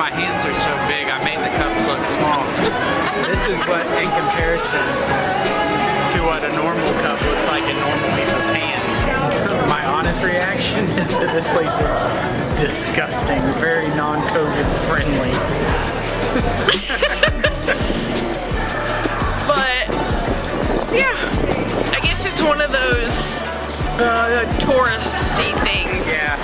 my hands are so big, I made the cups look small. This is what, in comparison to what a normal cup looks like in normal people's hands. My honest reaction is that this place is disgusting, very non-COVID friendly. But yeah, I guess it's one of those touristy things. Yeah.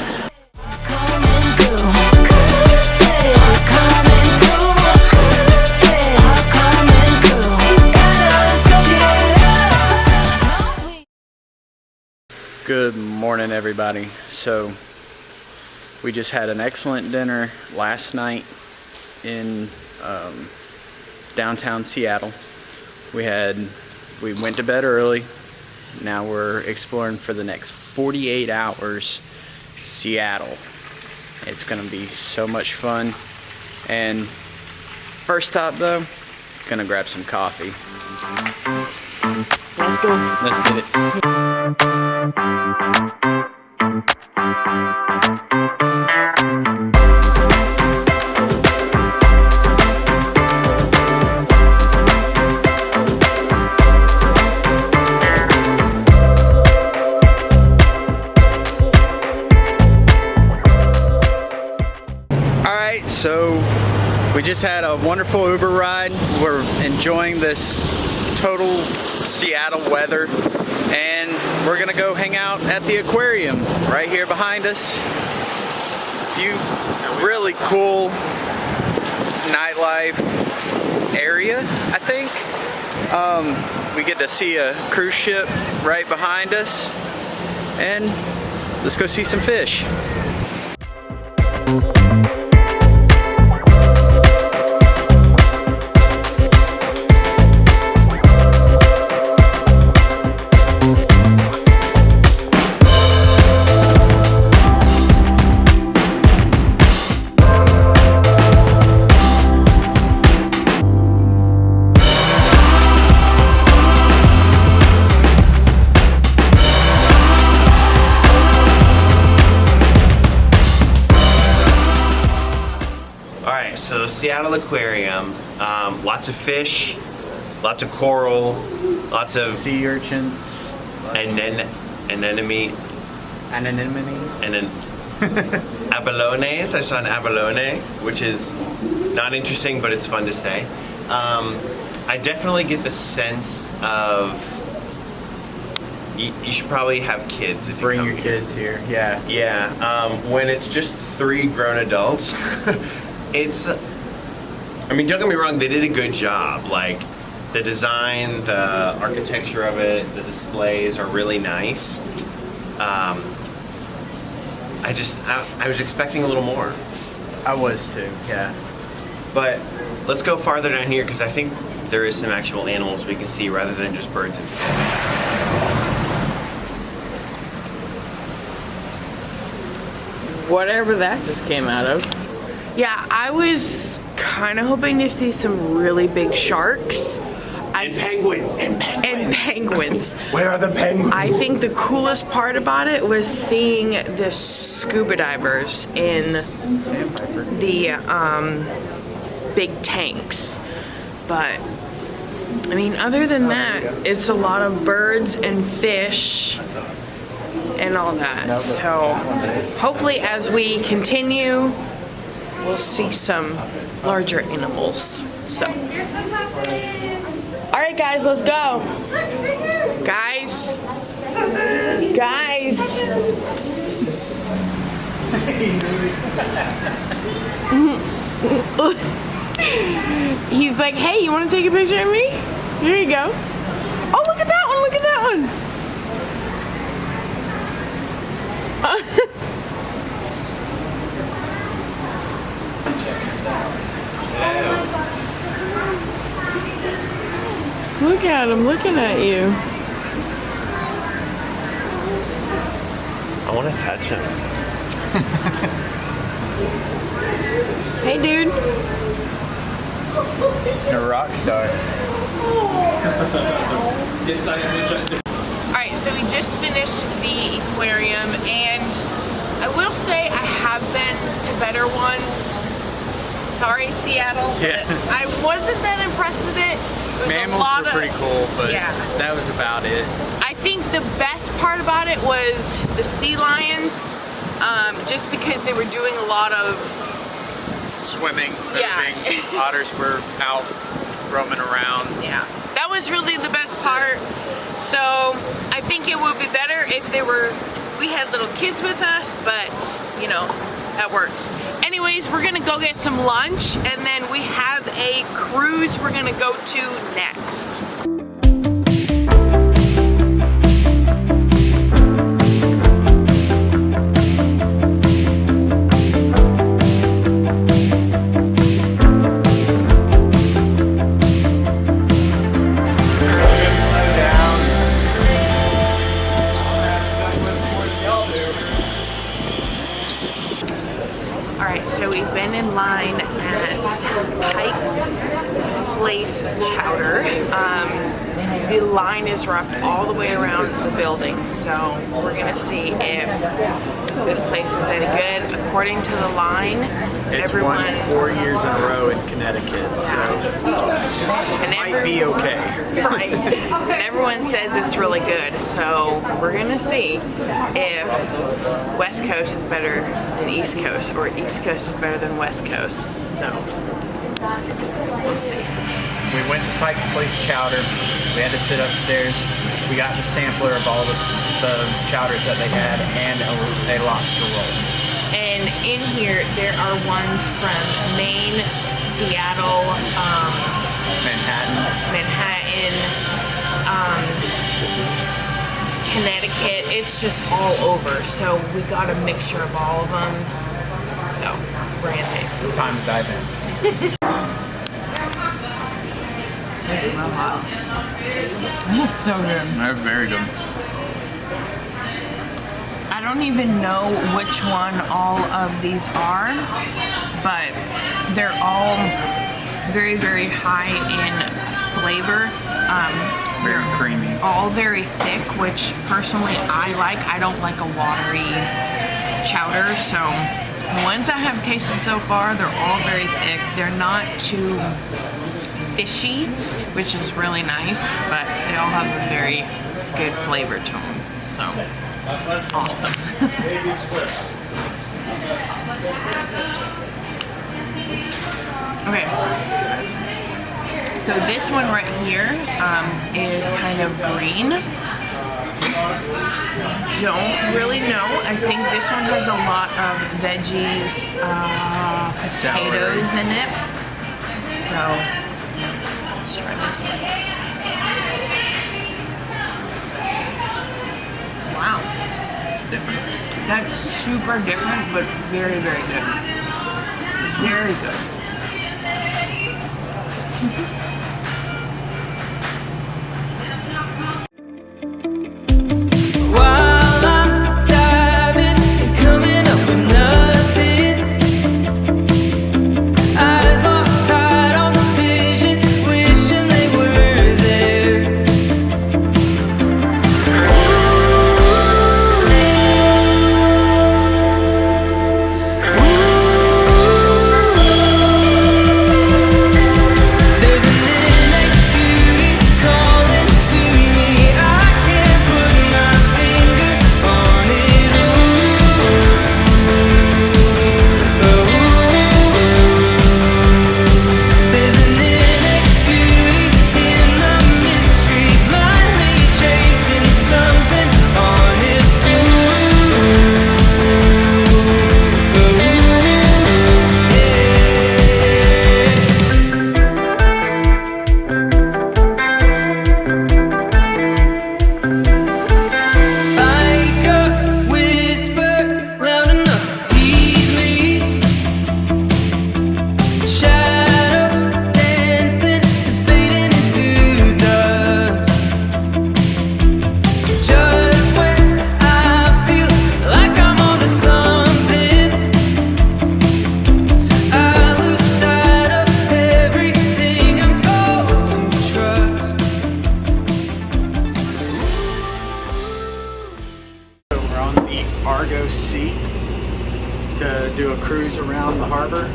Good morning, everybody. So we just had an excellent dinner last night in downtown Seattle. We went to bed early. Now we're exploring for the next 48 hours Seattle. It's gonna be so much fun. And first stop though, gonna grab some coffee. Let's go. Let's get it. Alright, so we just had a wonderful Uber ride. We're enjoying this total Seattle weather, and we're gonna go hang out at the aquarium right here behind us. A few really cool nightlife area, I think. We get to see a cruise ship right behind us, and let's go see some fish. So Seattle Aquarium, lots of fish, lots of coral, lots of Sea urchins. anemones, abalones. I saw an abalone, which is not interesting, but it's fun to say. I definitely get the sense of you should probably have kids if you Bring come your here. kids here, yeah. Yeah, when it's just 3 grown adults, it's, I mean, don't get me wrong, they did a good job. Like, the design, the architecture of it, the displays are really nice. I was expecting a little more. I was too, yeah. But let's go farther down here, because I think there is some actual animals we can see rather than just birds and fish. Whatever that just came out of. Yeah, I was kind of hoping to see some really big sharks. And penguins. And penguins. Where are the penguins? I think the coolest part about it was seeing the scuba divers in the big tanks. But I mean, other than that, it's a lot of birds and fish and all that. So hopefully as we continue, we'll see some larger animals. So, all right, guys, let's go. Guys. He's like, hey, you want to take a picture of me? Here you go. Oh, look at that one. Look at that one. Look at him looking at you. I want to touch him. Hey, dude. You're a rock star. Yes, I am interested. Alright, so we just finished the aquarium, and I will say I have been to better ones. sorry, Seattle. Yeah. But I wasn't that impressed with it. It was Mammals a lot were pretty cool, but yeah. that was about it. I think the best part about it was the sea lions, just because they were doing a lot of Swimming, Yeah. moving, otters were out roaming around. yeah. That was really the best part. So I think it would be better if we had little kids with us, but you know, that works. Anyways, we're gonna go get some lunch and then we have a cruise we're gonna go to next. Alright, so we've been in line at Pikes place Chowder. The line is wrapped all the way around the building, so we're gonna see if this place is any good. According to the line, It's everyone won 4 years in a row in Connecticut, so and might be okay. Right. And everyone says it's really good, so we're gonna see if West Coast is better than East Coast, or East Coast is better than West Coast. So we'll see. We went to Pike's Place Chowder. We had to sit upstairs. We got the sampler of all the chowders that they had and a lobster roll. And in here, there are ones from Maine, Seattle, Manhattan, Connecticut. It's just all over. So we got a mixture of all of them. So we're gonna taste it. Time to dive in. It's so good. They're very good. I don't even know which one all of these are, but they're all very, very high in flavor. Very creamy. All very thick, which personally I like. I don't like a watery chowder, so the ones I have tasted so far, they're all very thick. They're not too fishy, which is really nice, but they all have a very good flavor to them. So awesome. Okay. So this one right here is kind of green. Don't really know. I think this one has a lot of veggies, potatoes in it. So let's try this one. Wow. It's different. That's super different, but very, very good. Very good. While I'm diving and coming up with nothing, eyes locked tight on visions, wishing they were there. There's an innate beauty calling to me. I can't put my finger on it. There's an innate beauty in the mystery, blindly chasing something on its like a whisper, loud enough to tease me. Shadows dancing and fading into dust. Just when I feel like I'm onto something, I lose sight of everything I'm told to trust. So we're on the Argo Sea to do a cruise around the harbor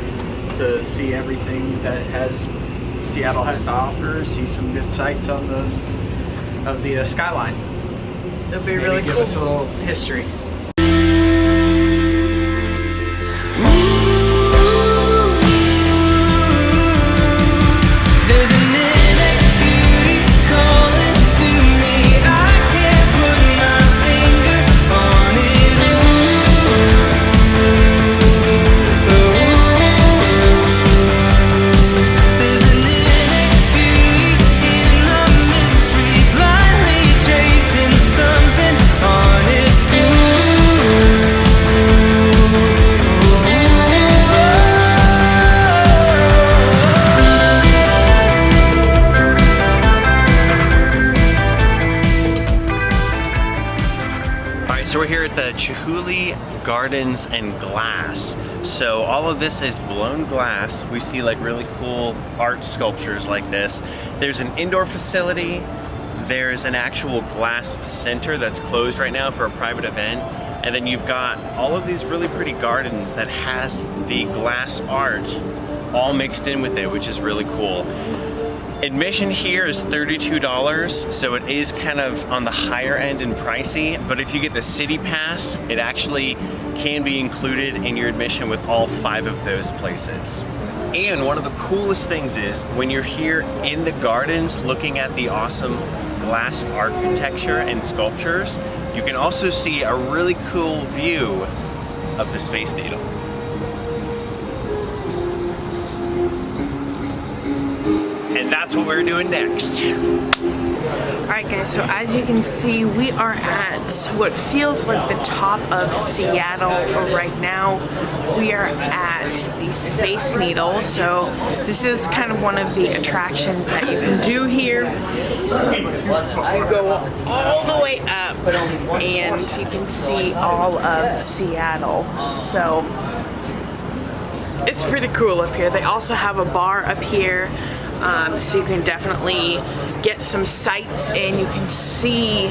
to see everything that Seattle has to offer, see some good sights on the skyline. It'll be Maybe really give cool. us a little history. There's an innate beauty calling to me. I can't put my finger on it. There's an innate beauty in the mystery, blindly chasing something honest. Alright, so we're here at the Chihuly Gardens and Glass. So all of this is blown glass. We see like really cool art sculptures like this. There's an indoor facility. There's an actual glass center that's closed right now for a private event. And then you've got all of these really pretty gardens that has the glass art all mixed in with it, which is really cool. Admission here is $32, so it is kind of on the higher end and pricey, but if you get the city pass, it actually can be included in your admission with all 5 of those places. And one of the coolest things is when you're here in the gardens looking at the awesome glass architecture and sculptures, you can also see a really cool view of the Space Needle. And that's what we're doing next. Alright guys, so as you can see, we are at what feels like the top of Seattle right now. We are at the Space Needle, so this is kind of one of the attractions that you can do here. You go all the way up and you can see all of Seattle. So it's pretty cool up here. They also have a bar up here. So you can definitely get some sights and you can see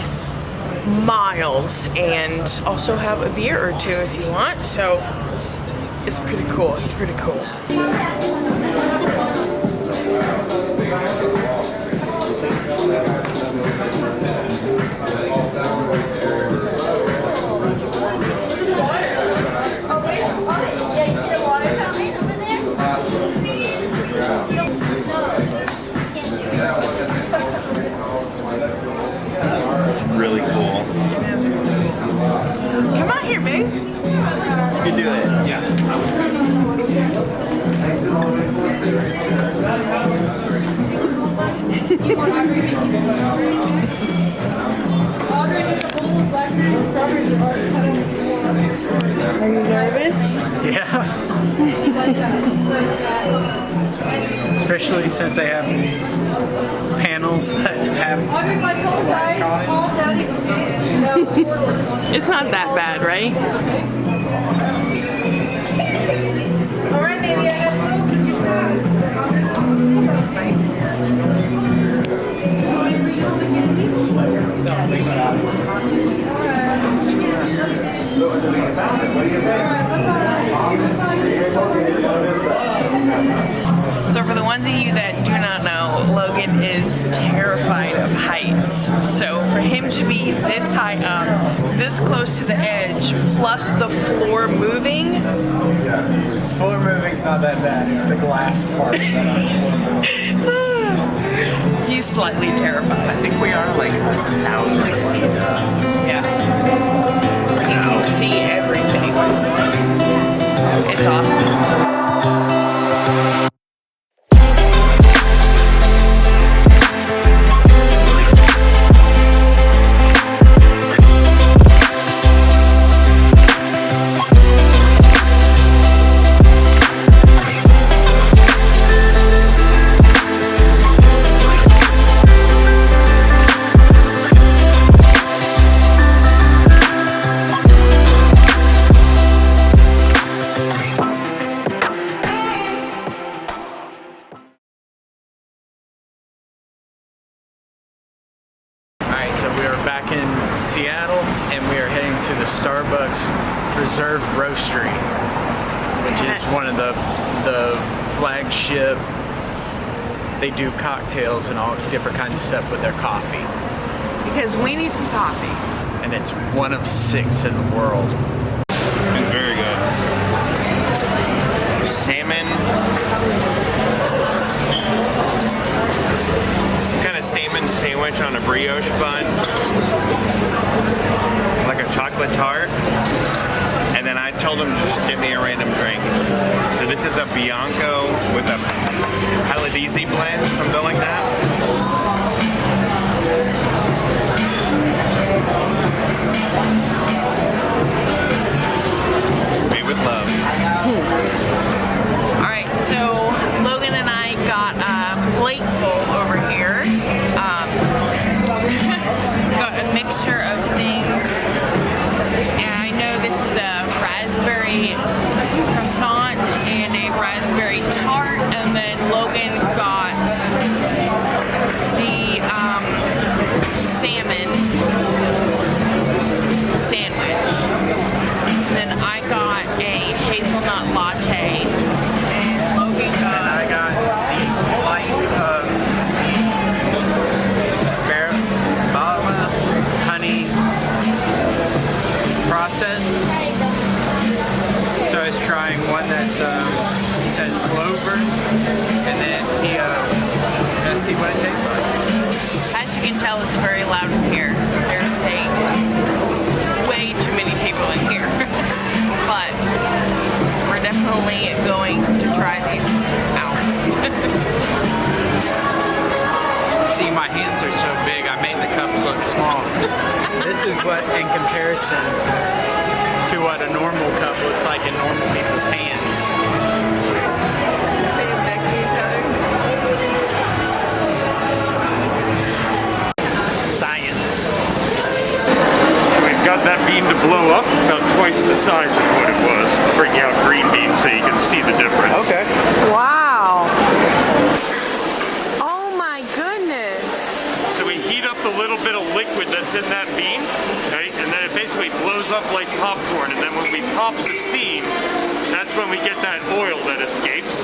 miles and also have a beer or two if you want. So it's pretty cool. It's pretty cool. It's really cool. Come on here, babe. You can do it. Yeah. Are you nervous? Yeah. Especially since they have panels that have black on it. It's not that bad, right? All right, baby, I got So for the ones of you that do not know, Logan is terrified of heights. So for him to be this high up, this close to the edge, plus the floor moving, Floor moving's not that bad. It's the glass part that he's slightly terrified. I think we are like 1,000 feet up. Yeah. You can see everything. It's awesome. back in Seattle, and we are heading to the Starbucks Reserve Roastery, which is one of the the flagship. They do cocktails and all different kinds of stuff with their coffee. Because we need some coffee. And it's one of 6 in the world. It's very good. Salmon. Some kind of salmon sandwich on a brioche bun. Like a chocolate tart. And then I told them to just give me a random drink. So this is a Bianco with a Paladisi blend, something like that. Made with love. All right, so Logan and I got a plate full over here. Got a mixture of things. And I know this is a raspberry croissant and a raspberry tart. And then Logan got the salmon sandwich. Then I got a hazelnut latte. And Logan got... I got the light baba honey process. So I was trying one that says clover, and then let's see what it tastes like. As you can tell, it's very loud in here. There's way too many people in here. But we're definitely going to try these out. See, my hands are so big, I made the cups look small. This is what, in comparison to what a normal cup looks like in normal people's hands. Science. We've got that bean to blow up about twice the size of what it was. Bringing out green beans so you can see the difference. Okay. Wow. Oh my goodness. So we heat up the little bit of liquid that's in that bean, right? And then it basically blows up like popcorn. And then when we pop the seam, that's when we get that oil that escapes.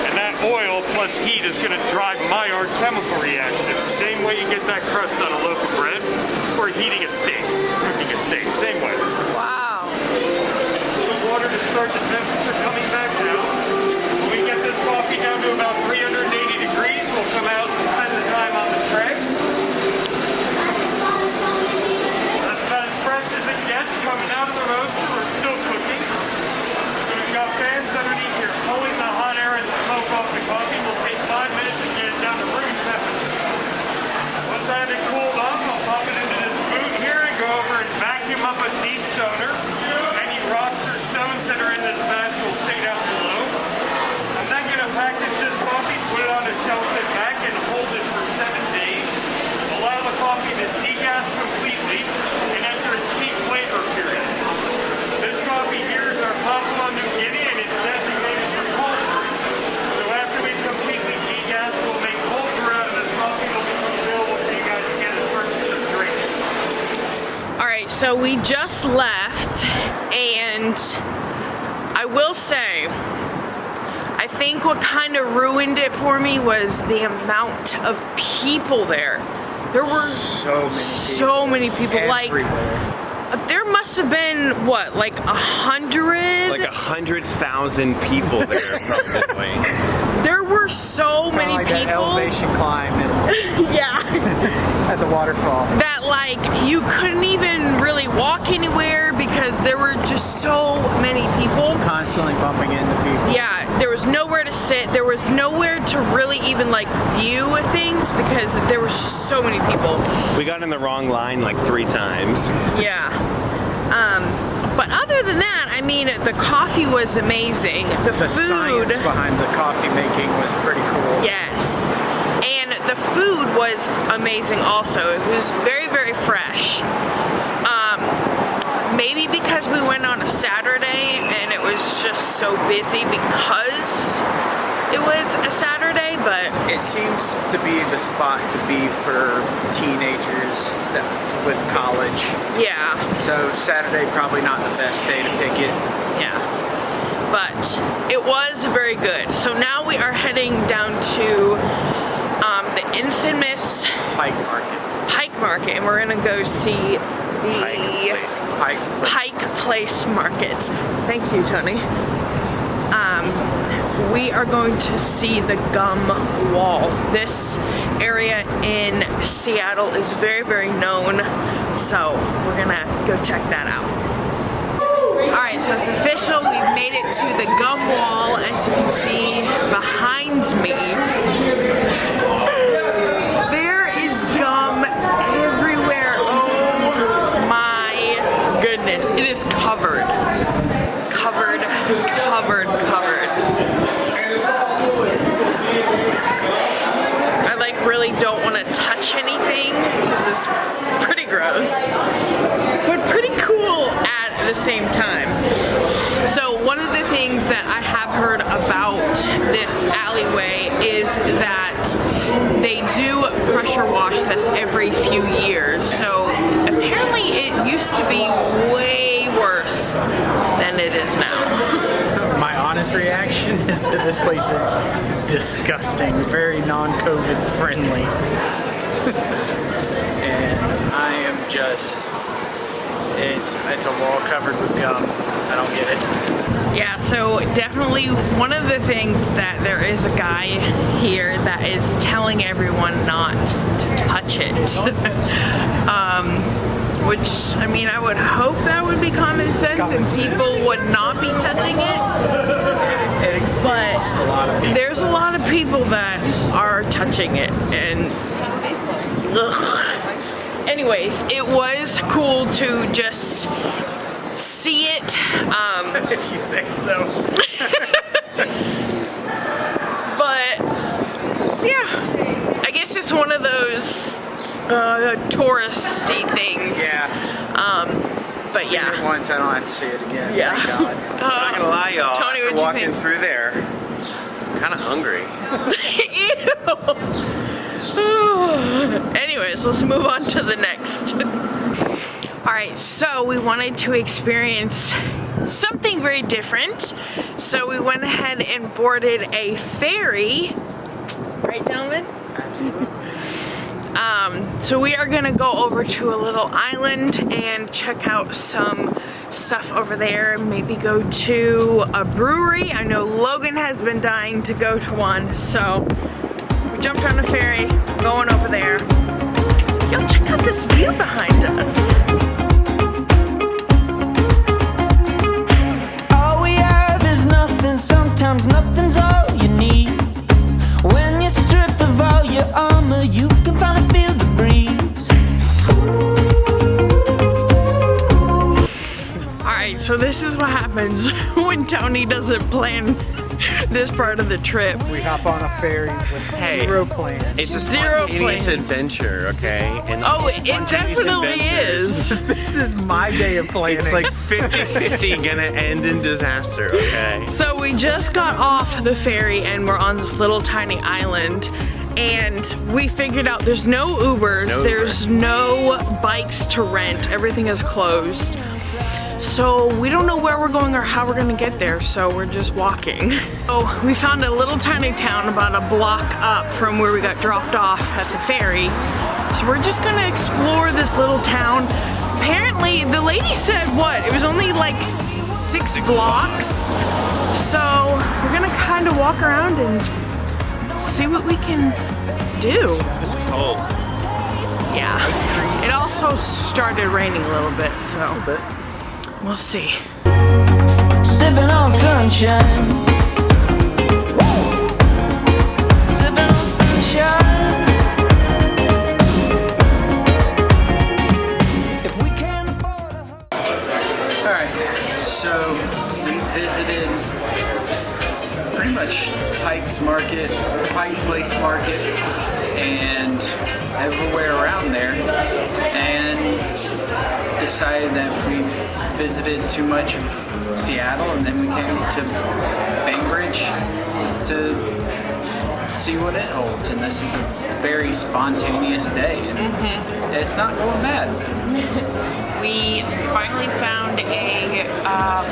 And that oil plus heat is going to drive Maillard chemical reaction. Same way you get that crust on a loaf of bread or heating a steak, cooking a steak. Same way. Wow. The water to start the temperature coming back down. When we get this coffee down to about 380 degrees, we'll come out and spend the time on the tray. That's about as fresh as it gets coming out of the roaster. We're still cooking. So we've got fans underneath here pulling the hot air and smoke off the coffee. We'll take 5 minutes to get it down to room temperature. Once I have it cooled off, I'll pop it into this boot here and go over and vacuum up a deep stoner. Any rocks or stones that are in this batch will stay down below. I'm then going to package this coffee, put it on a shelf and back, and hold it for 7 days. Allow the coffee to degas completely and enter its peak flavor period. This coffee here is our Papua New Guinea and it's designated for cold brew. So after we completely degas, we'll make cold brew out of this coffee. It'll become available for you guys to get as purchase of drinks. All right, so we just left, and I will say, I think what kind of ruined it for me was the amount of people there. There were so many people. Everywhere. Like, there must have been, what, like 100? Like 100,000 people there, probably. There were so many Like people. that elevation climb Yeah. at the waterfall. That like you couldn't even really walk anywhere because there were just so many people. Constantly bumping into people. Yeah, there was nowhere to sit. There was nowhere to really even like view things because there were so many people. We got in the wrong line like 3 times. Yeah. But other than that, I mean, the coffee was amazing. The The food. science behind the coffee making was pretty cool. Yes. And the food was amazing also. It was very, very fresh. Maybe because we went on a Saturday and it was just so busy because it was a Saturday, but It seems to be the spot to be for teenagers with college. yeah, So Saturday probably not the best day to pick it. yeah. But it was very good. So now we are heading down to the infamous Pike Market. Pike Market, and we're gonna go see the Pike Place Market. Thank you, Tony. We are going to see the gum wall. This area in Seattle is very, very known, so we're gonna go check that out. Alright, so it's official. We've made it to the gum wall, as you can see behind me. There is gum everywhere. Oh my goodness. It is covered. Covered. I like really don't want to touch anything. This is pretty gross, but pretty cool at the same time. So one of the things that I have heard about this alleyway is that they do pressure wash this every few years. So apparently it used to be way worse than it is now. My honest reaction is that this place is disgusting, very non-COVID friendly. And I am just, it's a wall covered with gum. I don't get it. Yeah, so definitely one of the things that there is a guy here that is telling everyone not to touch it. Which, I mean, I would hope that would be common sense and people would not be touching it. But there's a lot of people that are touching it, and ugh. Anyways, it was cool to just see it. If you say so. But yeah, I guess it's one of those touristy things. Yeah. But Seen it once, I don't have to see it again. Yeah. Thank God. I'm not gonna lie, y'all. Tony, After what'd you walking think? through there, I'm kind of hungry. Ew. Anyways, let's move on to the next. Alright, so we wanted to experience something very different. So we went ahead and boarded a ferry. Right, gentlemen? Absolutely. So we are gonna go over to a little island and check out some stuff over there. Maybe go to a brewery. I know Logan has been dying to go to one, so we jumped on a ferry, going over there. Yo, check out this view behind us. All we have is nothing, sometimes nothing's all you need. When you're stripped of all your armor, you can finally feel the breeze. Alright, so this is what happens when Tony doesn't plan this part of the trip. We hop on a ferry with zero plans. It's a Zero spontaneous plans. adventure, okay? And Oh, it spontaneous definitely adventures. is. This is my day of planning. It's like 50-50 gonna end in disaster, okay? So we just got off the ferry and we're on this little tiny island, and we figured out there's no Ubers, No there's no bikes to rent, everything is closed. So we don't know where we're going or how we're gonna get there, so we're just walking. So we found a little tiny town about a block up from where we got dropped off at the ferry. So we're just gonna explore this little town. Apparently, the lady said what? It was only like 6 blocks. So we're gonna kind of walk around and see what we can do. It's cold. Yeah. It also started raining a little bit, so we'll see. Sipping on sunshine. Sipping on sunshine. If we can't afford a Alright, so we visited pretty much Pike's Market, Pike Place Market, and everywhere around there, and decided that we visited too much of Seattle, and then we came to Bainbridge to see what it holds. And this is a very spontaneous day, and it's not going bad. We finally found a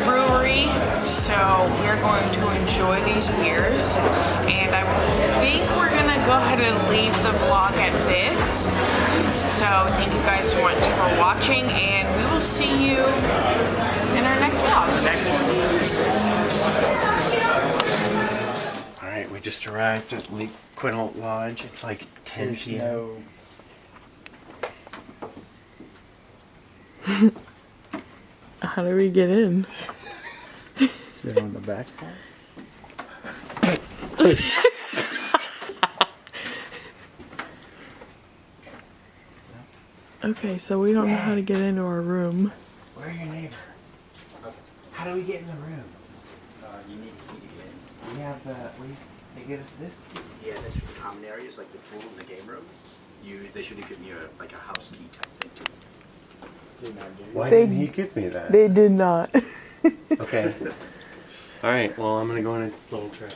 brewery, so we're going to enjoy these beers. And I think we're gonna go ahead and leave the vlog at this. So thank you guys so much for watching, and we will see you in our next vlog. Alright, we just arrived at Lake Quinault Lodge. It's like 10 p.m. How do we get in? Sit on the back side. Okay, so we don't know how to get into our room. We're your neighbor. How do we get in the room? You need a key to get in. We have they give us this key. Yeah, that's for the common areas, like the pool and the game room. They should have given you like a house key type thing too. Why didn't he give me that? They did not. Okay. Alright, well, I'm gonna go on a little trip.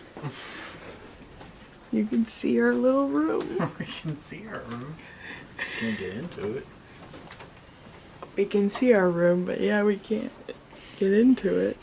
You can see our little room. We can see our room. Can't get into it. We can see our room, but yeah, we can't get into it.